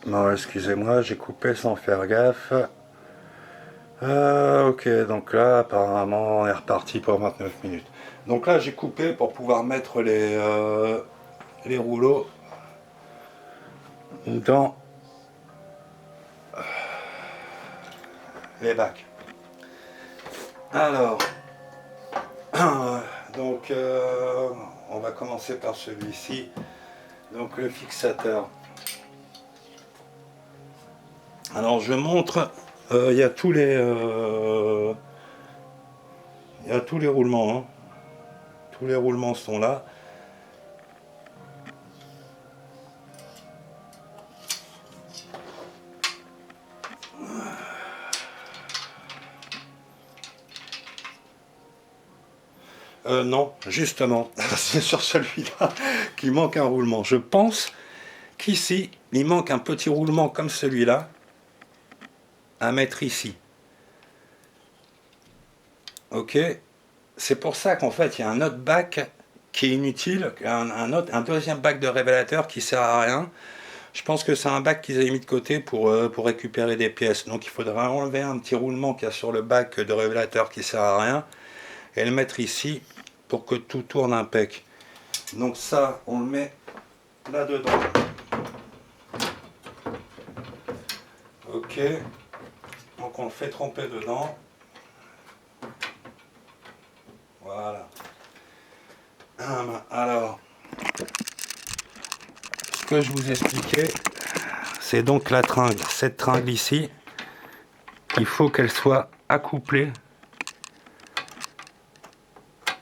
Non, excusez-moi, j'ai coupé sans faire gaffe. Ok, donc là, apparemment, on est reparti pour 29 minutes. Donc là, j'ai coupé pour pouvoir mettre les rouleaux dans les bacs. Alors, donc, on va commencer par celui-ci. Donc, le fixateur. Alors, je montre, il y a tous les roulements, hein. Tous les roulements sont là. Non, justement, c'est sur celui-là qu'il manque un roulement. Je pense qu'ici, il manque un petit roulement comme celui-là à mettre ici. Ok, c'est pour ça qu'en fait, il y a un autre bac qui est inutile, un deuxième bac de révélateur qui sert à rien. Je pense que c'est un bac qu'ils avaient mis de côté pour récupérer des pièces. Donc il faudra enlever un petit roulement qu'il y a sur le bac de révélateur qui sert à rien et le mettre ici pour que tout tourne impec. Donc ça, on le met là-dedans. Ok, donc on le fait tremper dedans. Voilà. Alors, ce que je vous expliquais, c'est donc la tringle. Cette tringle ici, il faut qu'elle soit accouplée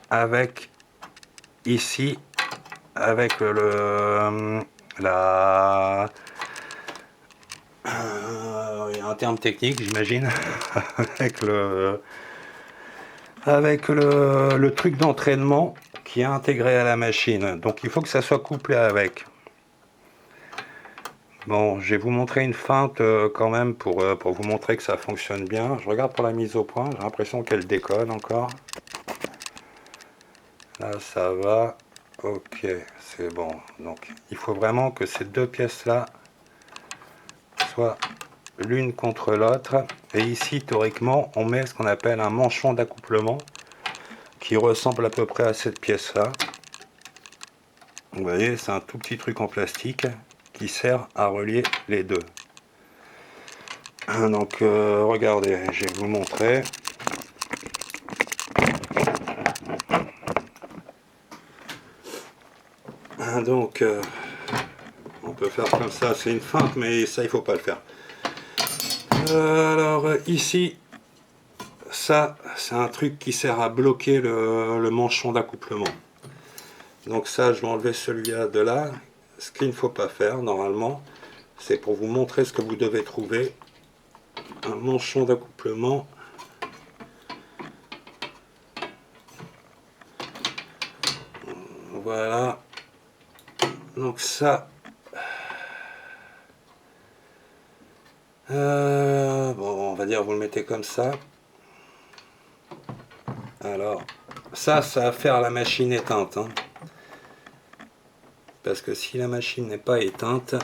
avec ici, avec il y a un terme technique, j'imagine, avec le truc d'entraînement qui est intégré à la machine. Donc il faut que ça soit couplé avec. Bon, je vais vous montrer une feinte quand même pour vous montrer que ça fonctionne bien. Je regarde pour la mise au point, j'ai l'impression qu'elle déconne encore. Là, ça va. Ok, c'est bon. Donc, il faut vraiment que ces deux pièces-là soient l'une contre l'autre. Et ici, théoriquement, on met ce qu'on appelle un manchon d'accouplement qui ressemble à peu près à cette pièce-là. Vous voyez, c'est un tout petit truc en plastique qui sert à relier les deux. Donc, regardez, je vais vous montrer. Donc, on peut faire comme ça, c'est une feinte, mais ça, il faut pas le faire. Alors, ici, ça, c'est un truc qui sert à bloquer le manchon d'accouplement. Donc ça, je vais enlever celui-là de là. Ce qu'il ne faut pas faire, normalement, c'est pour vous montrer ce que vous devez trouver. Un manchon d'accouplement. Voilà. Donc ça... bon, on va dire, vous le mettez comme ça. Alors, ça va faire la machine éteinte. Hein. Parce que si la machine n'est pas éteinte,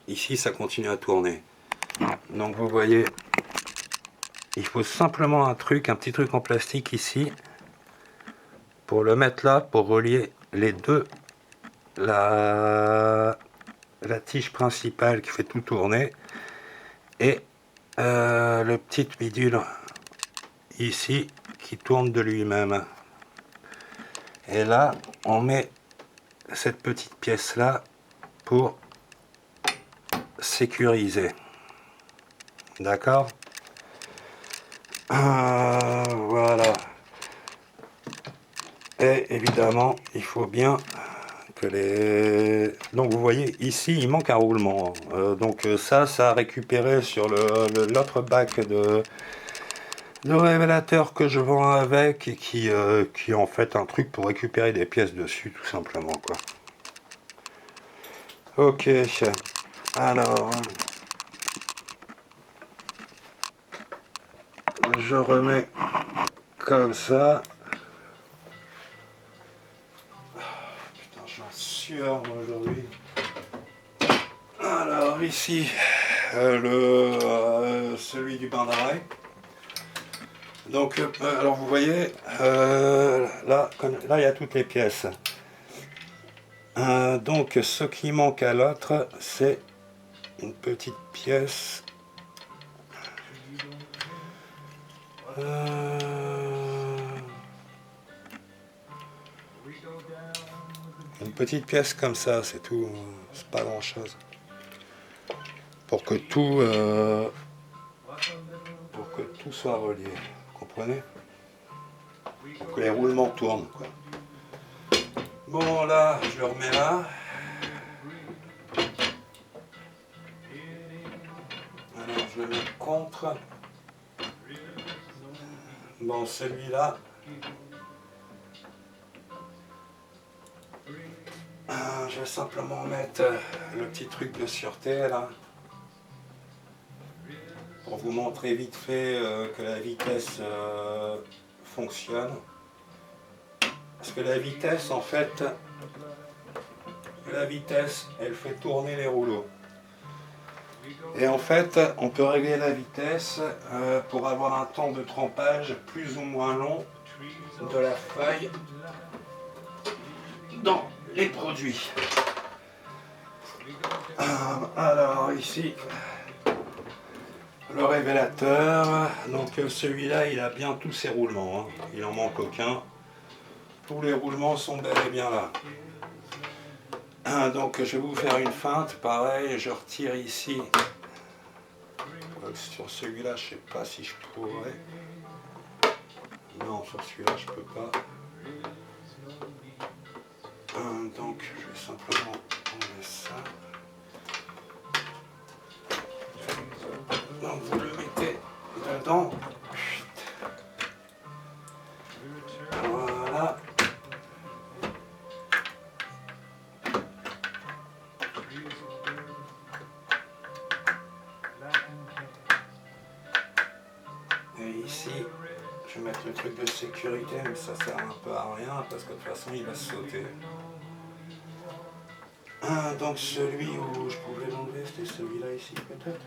ici, ça continue à tourner. Donc, vous voyez, il faut simplement un petit truc en plastique ici, pour le mettre là, pour relier les deux, la tige principale qui fait tout tourner, et le petit bidule ici, qui tourne de lui-même. Et là, on met cette petite pièce là pour sécuriser. D'accord? Voilà. Et évidemment, il faut bien que les... Donc vous voyez, ici, il manque un roulement. Donc ça a récupéré sur l'autre bac de révélateur que je vends avec et qui est en fait un truc pour récupérer des pièces dessus, tout simplement, quoi. Ok. Alors... je remets comme ça. Putain, je suis en sueur moi aujourd'hui. Alors Alors ici, celui du bain d'arrêt. Donc, alors vous voyez, là, il y a toutes les pièces. Donc, ce qui manque à l'autre, c'est une petite pièce. Une petite pièce comme ça, c'est tout. C'est pas grand chose. Pour que tout soit relié. Vous comprenez? Pour que les roulements tournent, quoi. Bon, là, je le remets là. Alors, je le mets contre. Bon, celui-là. Je vais simplement mettre le petit truc de sûreté, là. Pour vous montrer vite fait que la vitesse fonctionne. Parce que la vitesse, en fait, elle fait tourner les rouleaux. Et en fait, on peut régler la vitesse pour avoir un temps de trempage plus ou moins long de la feuille dans les produits. Alors ici, le révélateur. Donc celui-là, il a bien tous ses roulements. Hein. Il en manque aucun. Tous les roulements sont bel et bien là. Donc je vais vous faire une feinte. Pareil, je retire ici. Sur celui-là, je ne sais pas si je pourrais. Non, sur celui-là, je peux pas. Donc je vais simplement enlever ça. Donc vous le mettez dedans. Voilà. Et ici, je vais mettre le truc de sécurité, mais ça sert un peu à rien parce que de toute façon il va sauter. Donc celui où je pouvais l'enlever, c'était celui-là ici peut-être.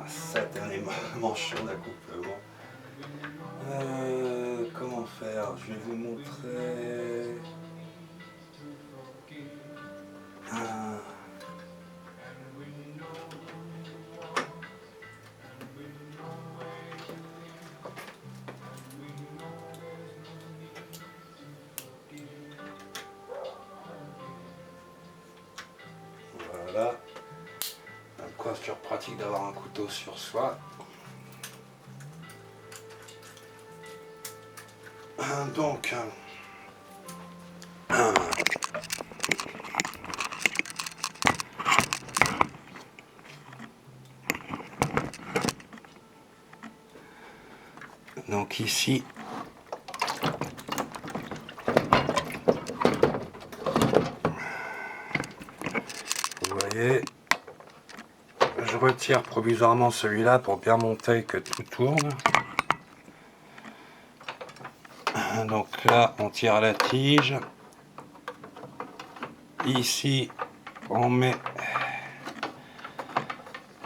Satané manchon d'accouplement. Comment faire? Je vais vous montrer. Voilà. Comme quoi, c'est toujours pratique d'avoir un couteau sur soi. Donc, ici, vous voyez, je retire provisoirement celui-là pour bien montrer que tout tourne. Donc là, on tire la tige. Ici, on met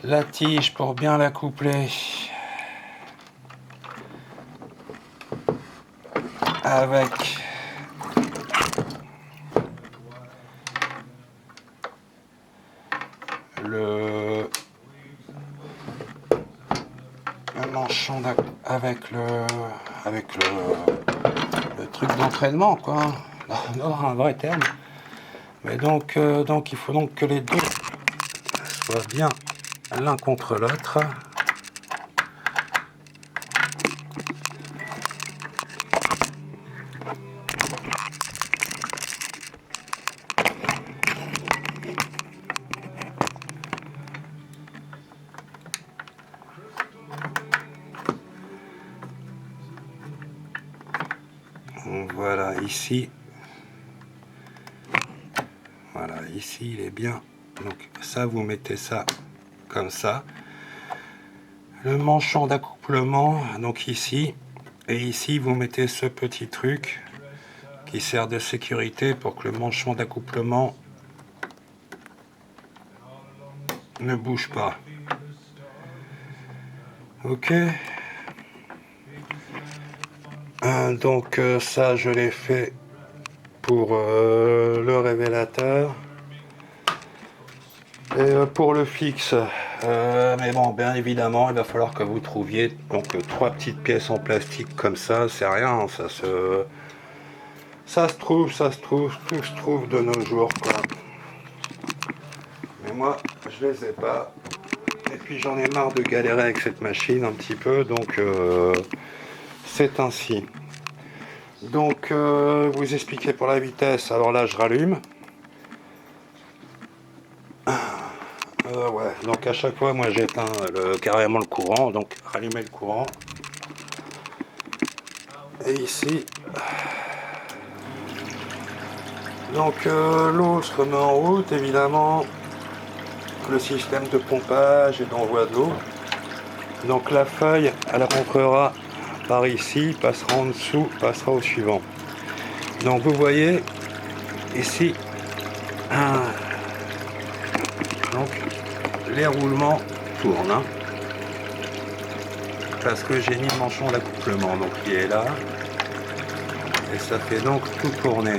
la tige pour bien la coupler avec le manchon, avec le truc d'entraînement, quoi, dans un vrai terme. Mais donc il faut donc que les deux soient bien l'un contre l'autre. Voilà, ici, Voilà, ici il est bien. Donc ça, vous mettez ça comme ça. Le manchon d'accouplement, donc ici. Et ici, vous mettez ce petit truc qui sert de sécurité pour que le manchon d'accouplement ne bouge pas. Ok. Donc ça, je l'ai fait pour le révélateur. Et pour le fixe, mais bon, bien évidemment, il va falloir que vous trouviez donc 3 petites pièces en plastique comme ça, c'est rien, ça se trouve, tout se trouve de nos jours, quoi. Mais moi, je les ai pas. Et puis j'en ai marre de galérer avec cette machine un petit peu, donc c'est ainsi. Donc, vous expliquez pour la vitesse, alors là, je rallume. Ouais, donc à chaque fois, moi j'éteins carrément le courant, donc rallumer le courant. Et ici, donc l'eau se remet en route, évidemment, le système de pompage et d'envoi de l'eau. Donc la feuille, elle rentrera par ici, passera en dessous, passera au suivant. Donc vous voyez, ici, donc les roulements tournent, hein, parce que j'ai mis le manchon d'accouplement, donc il est là, et ça fait donc tout tourner.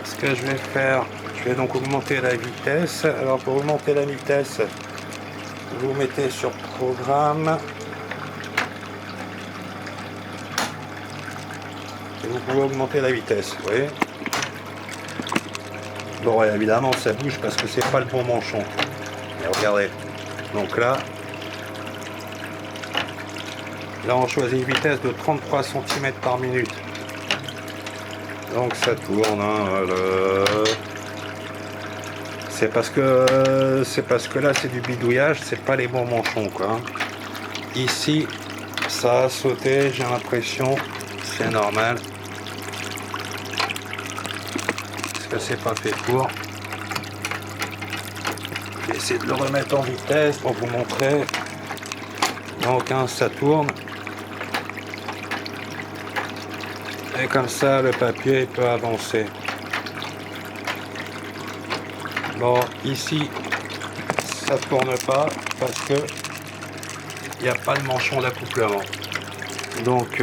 Ce que je vais faire, je vais donc augmenter la vitesse. Alors pour augmenter la vitesse, vous mettez sur programme et vous pouvez augmenter la vitesse, vous voyez. Bon, ouais, évidemment ça bouge parce que c'est pas le bon manchon. Et regardez, donc là on choisit une vitesse de 33 cm par minute. Donc ça tourne, hein, c'est parce que là c'est du bidouillage, c'est pas les bons manchons, quoi. Ici ça a sauté, j'ai l'impression, c'est normal. Parce que c'est pas fait pour. Je vais essayer de le remettre en vitesse pour vous montrer. Donc hein, ça tourne. Et comme ça le papier peut avancer. Bon, ici ça tourne pas parce que il n'y a pas de manchon d'accouplement. Donc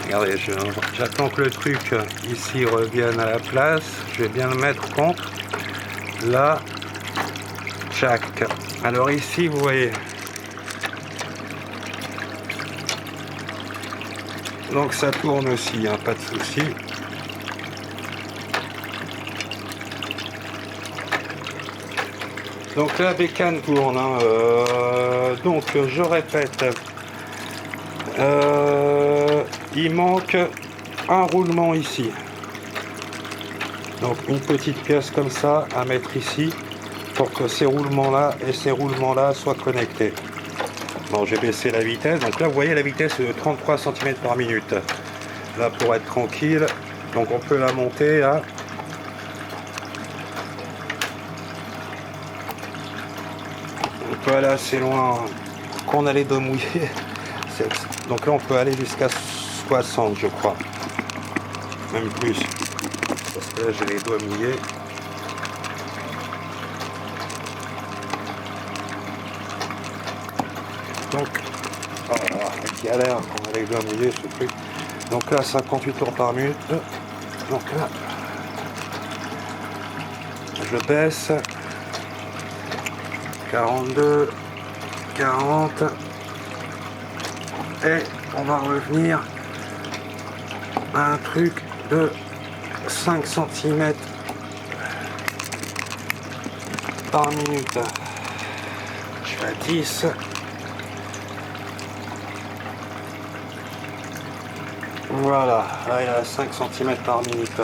regardez, j'attends que le truc ici revienne à la place. Je vais bien le mettre contre. Là, tchac. Alors ici, vous voyez. Donc ça tourne aussi, hein, pas de souci. Donc la bécane tourne, hein, donc je répète, il manque un roulement ici. Donc une petite pièce comme ça à mettre ici pour que ces roulements-là et ces roulements-là soient connectés. Bon, j'ai baissé la vitesse, donc là vous voyez la vitesse est de 33 cm par minute. Là pour être tranquille, donc on peut la monter à on peut aller assez loin qu'on a les doigts mouillés. Donc là on peut aller jusqu'à 60 je crois. Même plus. Parce que là j'ai les doigts mouillés. Donc, oh, la galère quand on a les doigts mouillés ce truc. Donc là 58 tours par minute. Donc là je baisse. 42, 40 et on va revenir à un truc de 5 cm par minute. Je suis à 10. Voilà, là il y a 5 cm par minute.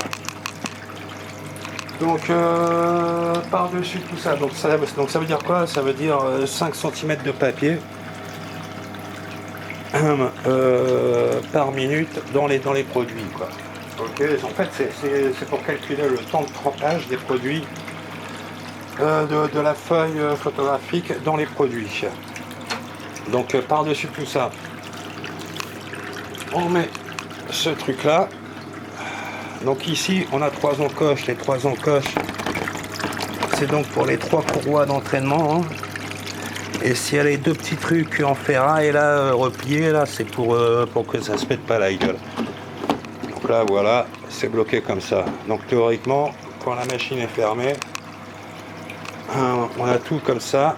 Donc par-dessus tout ça, donc ça veut dire quoi? Ça veut dire 5 cm de papier par minute dans les produits, quoi. Ok, en fait c'est pour calculer le temps de trempage des produits de la feuille photographique dans les produits. Donc par-dessus tout ça, on met ce truc là. Donc ici on a 3 encoches. Les 3 encoches, c'est donc pour les 3 courroies d'entraînement, hein. Et s'il y a les 2 petits trucs en ferraille là repliés là, c'est pour que ça se pète pas la gueule. Donc là voilà, c'est bloqué comme ça. Donc théoriquement, quand la machine est fermée, on a tout comme ça.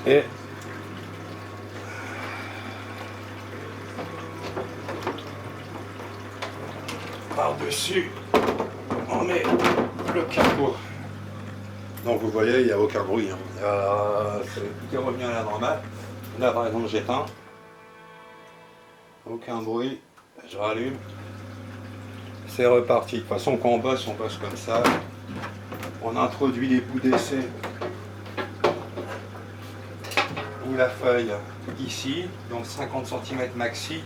Et par-dessus, on met le capot. Donc vous voyez, il n'y a aucun bruit, hein. Tout est revenu à la normale. Là par exemple j'éteins. Aucun bruit. Je rallume. C'est reparti. De toute façon quand on bosse comme ça. On introduit les bouts d'essai ou la feuille ici, donc 50 cm maxi,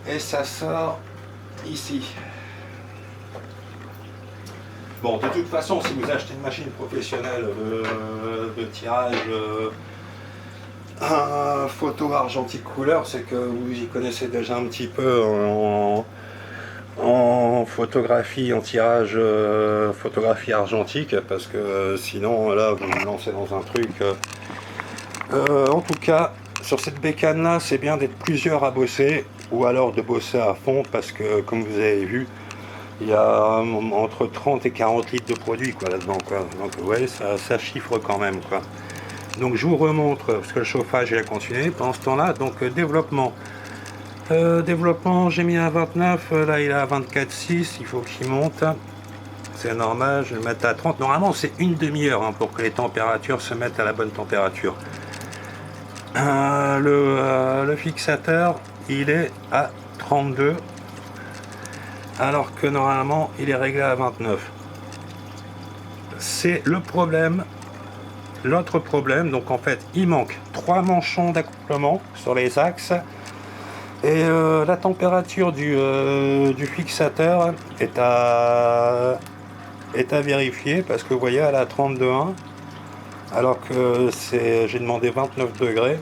et ça sort ici. Bon, de toute façon, si vous achetez une machine professionnelle de tirage photo argentique couleur, c'est que vous y connaissez déjà un petit peu en photographie, en tirage photographie argentique, parce que sinon là vous me lancez dans un truc. En tout cas, sur cette bécane là, c'est bien d'être plusieurs à bosser, ou alors de bosser à fond, parce que comme vous avez vu, il y a entre 30 et 40 litres de produit quoi là-dedans, quoi. Donc vous voyez, ça chiffre quand même, quoi. Donc je vous remontre, parce que le chauffage il a continué pendant ce temps-là. Donc développement. Développement, j'ai mis à 29, là il est à 24,6, il faut qu'il monte. C'est normal, je vais le mettre à 30. Normalement c'est une demi-heure, hein, pour que les températures se mettent à la bonne température. Le fixateur, il est à 32, alors que normalement il est réglé à 29. C'est le problème. L'autre problème, donc en fait il manque 3 manchons d'accouplement sur les axes. Et la température du fixateur est à vérifier, parce que vous voyez, elle est à 32,1, alors que j'ai demandé 29 degrés.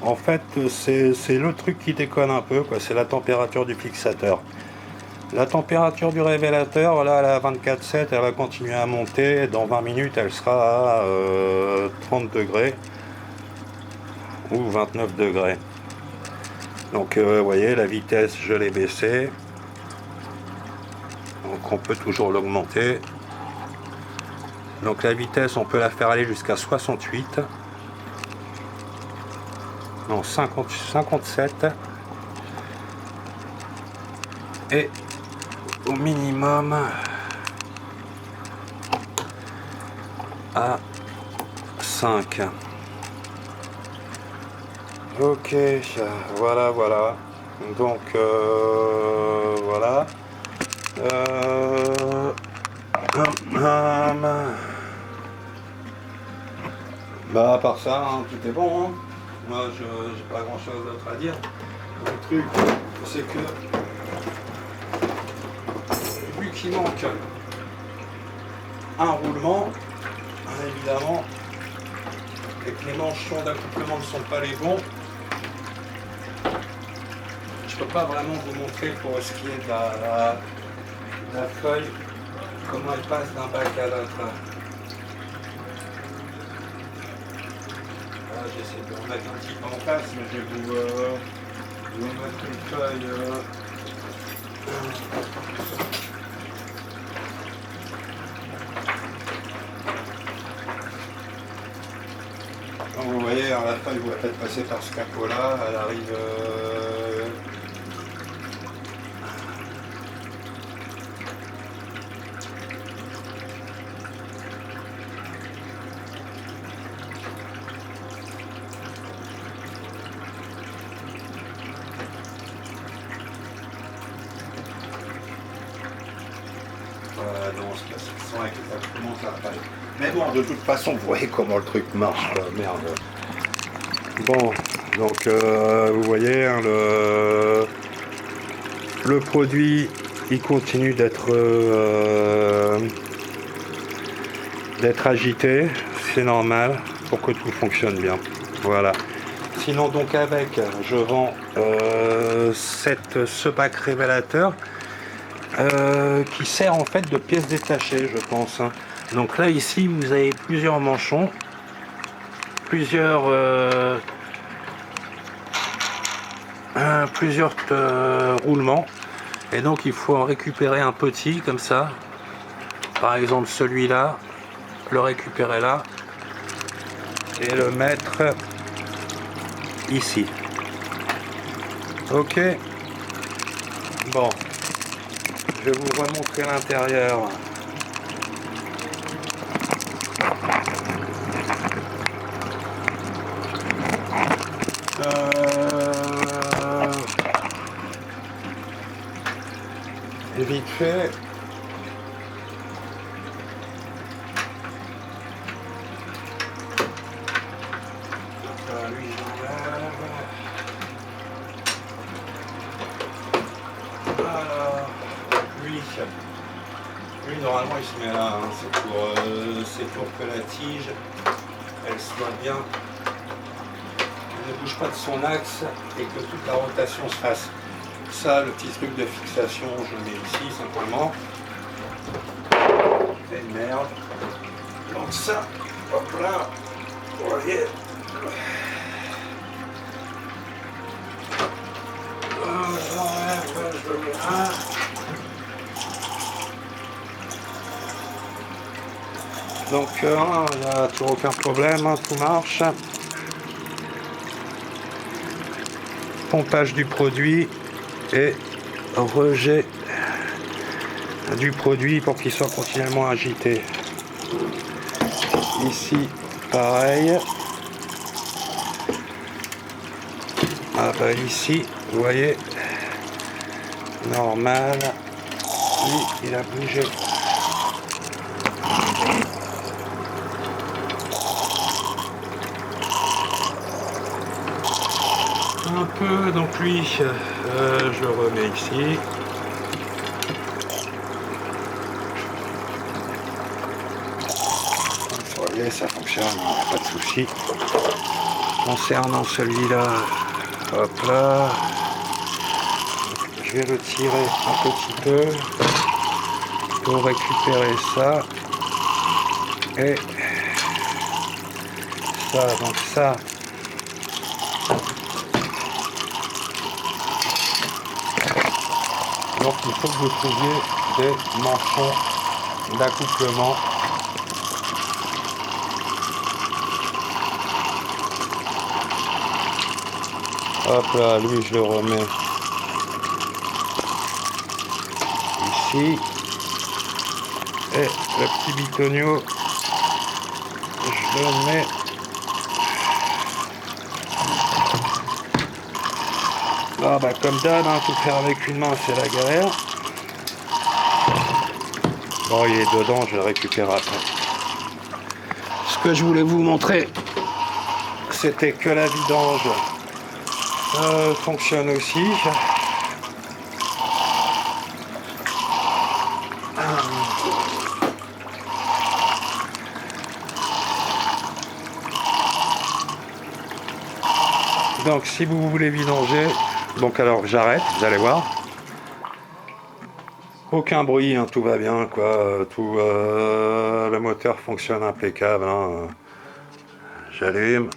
En fait, c'est le truc qui déconne un peu, quoi. C'est la température du fixateur. La température du révélateur, là, elle est à 24,7, elle va continuer à monter. Dans 20 minutes, elle sera à 30 degrés ou 29 degrés. Donc vous voyez, la vitesse je l'ai baissée, donc on peut toujours l'augmenter. Donc la vitesse on peut la faire aller jusqu'à 68, non 57, et au minimum à 5. Ok, voilà. Donc voilà. Bah à part ça, hein, tout est bon, hein. Moi j'ai pas grand chose d'autre à dire. Le truc c'est que vu qu'il manque un roulement, évidemment, et que les manchons d'accouplement ne sont pas les bons, je peux pas vraiment vous montrer pour ce qui est de la feuille, comment elle passe d'un bac à l'autre. Là j'essaie de remettre un petit peu en place, mais je vais vous mettre une feuille. Donc vous voyez, alors la feuille vous va peut-être passer par ce capot là, elle arrive. non, c'est pas ça. C'est vrai que ça commence à faire. Mais bon, de toute façon, vous voyez comment le truc marche, quoi. Merde. Bon, donc vous voyez, hein, le produit, il continue d'être agité. C'est normal pour que tout fonctionne bien. Voilà. Sinon, donc avec, je vends ce bac révélateur qui sert en fait de pièce détachée, je pense, hein. Donc là, ici, vous avez plusieurs manchons, plusieurs roulements, et donc il faut en récupérer un petit comme ça, par exemple celui-là, le récupérer là et le mettre ici. Ok, bon, je vais vous remontrer l'intérieur. Et vite fait, lui j'enlève. Alors, lui normalement il se met là, hein. C'est pour que la tige elle soit bien, elle ne bouge pas de son axe et que toute la rotation se fasse. Ça, le petit truc de fixation, je le mets ici simplement. Et merde. Donc ça, hop là, vous voyez. Je le mets là. Donc il n'y a toujours aucun problème, hein, tout marche. Pompage du produit et rejet du produit pour qu'il soit continuellement agité. Ici pareil. Ah bah ici vous voyez, normal, lui il a bougé. Un peu, donc lui je le remets ici. Vous voyez, ça fonctionne, pas de souci. Concernant celui-là, hop là, je vais le tirer un petit peu pour récupérer ça et ça, donc ça. Donc il faut que vous trouviez des manchons d'accouplement. Hop là, lui je le remets ici. Et le petit bitonio, je le mets ah bah comme d'hab, hein, tout faire avec une main c'est la galère. Bon, il est dedans, je le récupère après. Ce que je voulais vous montrer, c'était que la vidange fonctionne aussi. Donc si vous voulez vidanger, donc alors j'arrête, vous allez voir. Aucun bruit, hein, tout va bien, quoi. Tout, le moteur fonctionne impeccable, hein. J'allume.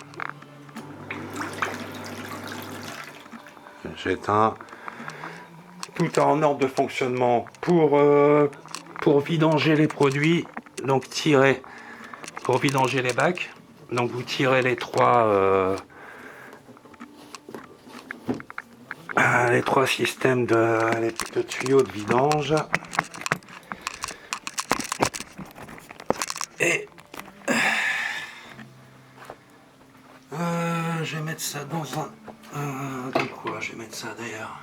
J'éteins. Tout est en ordre de fonctionnement pour vidanger les produits. Donc tirer pour vidanger les bacs. Donc vous tirez les trois systèmes de tuyaux de vidange. Et je vais mettre ça dans dans quoi je vais mettre ça d'ailleurs.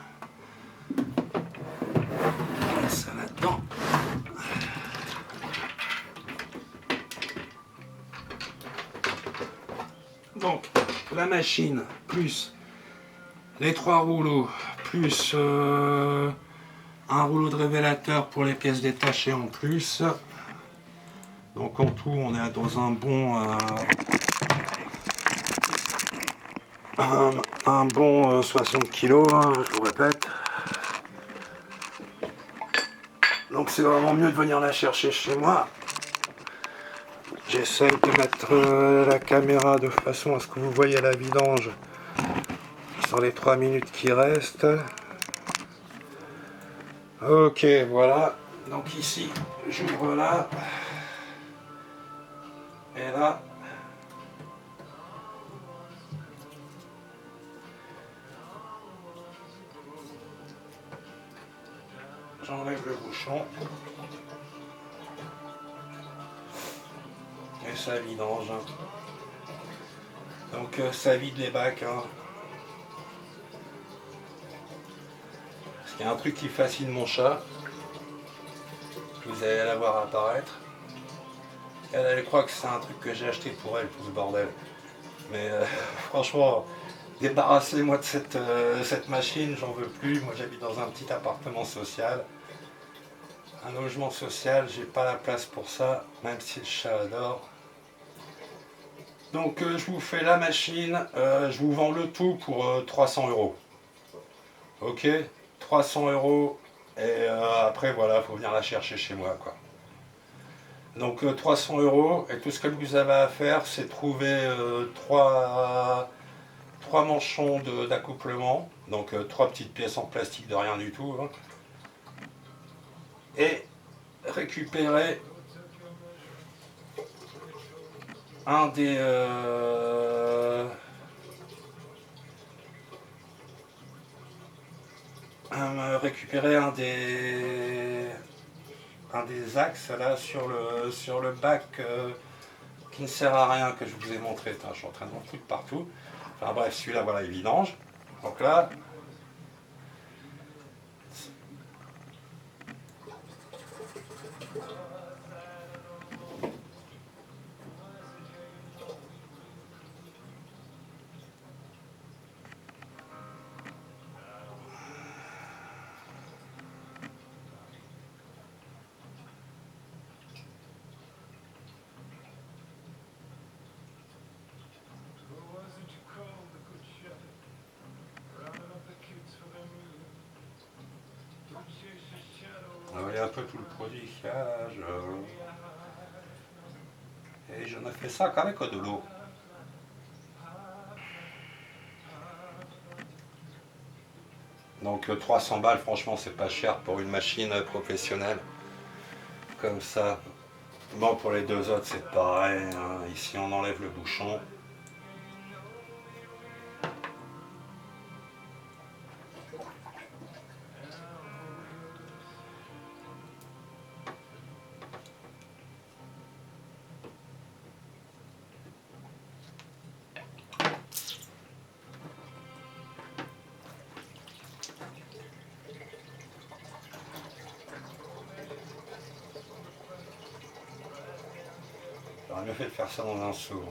Je vais mettre ça là-dedans. Donc la machine plus les 3 rouleaux plus un rouleau de révélateur pour les pièces détachées en plus. Donc en tout on est dans un bon 60 kilos, hein, je vous répète. Donc c'est vraiment mieux de venir la chercher chez moi. J'essaye de mettre la caméra de façon à ce que vous voyez la vidange sur les 3 minutes qui restent. Ok, voilà. Donc ici, j'ouvre là. Et là. J'enlève le bouchon. Et ça vidange. Donc ça vide les bacs. Hein. Parce qu'il y a un truc qui fascine mon chat. Vous allez la voir apparaître. Elle croit que c'est un truc que j'ai acheté pour elle, tout ce bordel. Mais franchement, débarrassez-moi de cette machine, j'en veux plus. Moi j'habite dans un petit appartement social. Un logement social, j'ai pas la place pour ça, même si le chat adore. Donc je vous fais la machine, je vous vends le tout pour 300 euros. Ok, 300 euros. Et après voilà, faut venir la chercher chez moi quoi. Donc 300 euros et tout ce que vous avez à faire c'est trouver 3 manchons d'accouplement, donc 3 petites pièces en plastique de rien du tout. Hein. Et récupérer un des axes là sur le bac qui ne sert à rien que je vous ai montré. Attends, je suis en train de m'en foutre partout. Enfin bref, celui-là voilà il vidange. Donc là. Vous voyez un peu tout le produit qu'il y a là. Et je ne fais ça qu'avec de l'eau. Donc 300 balles, franchement, c'est pas cher pour une machine professionnelle. Comme ça. Bon, pour les deux autres, c'est pareil. Hein. Ici, on enlève le bouchon. J'aurais mieux fait de faire ça dans un seau.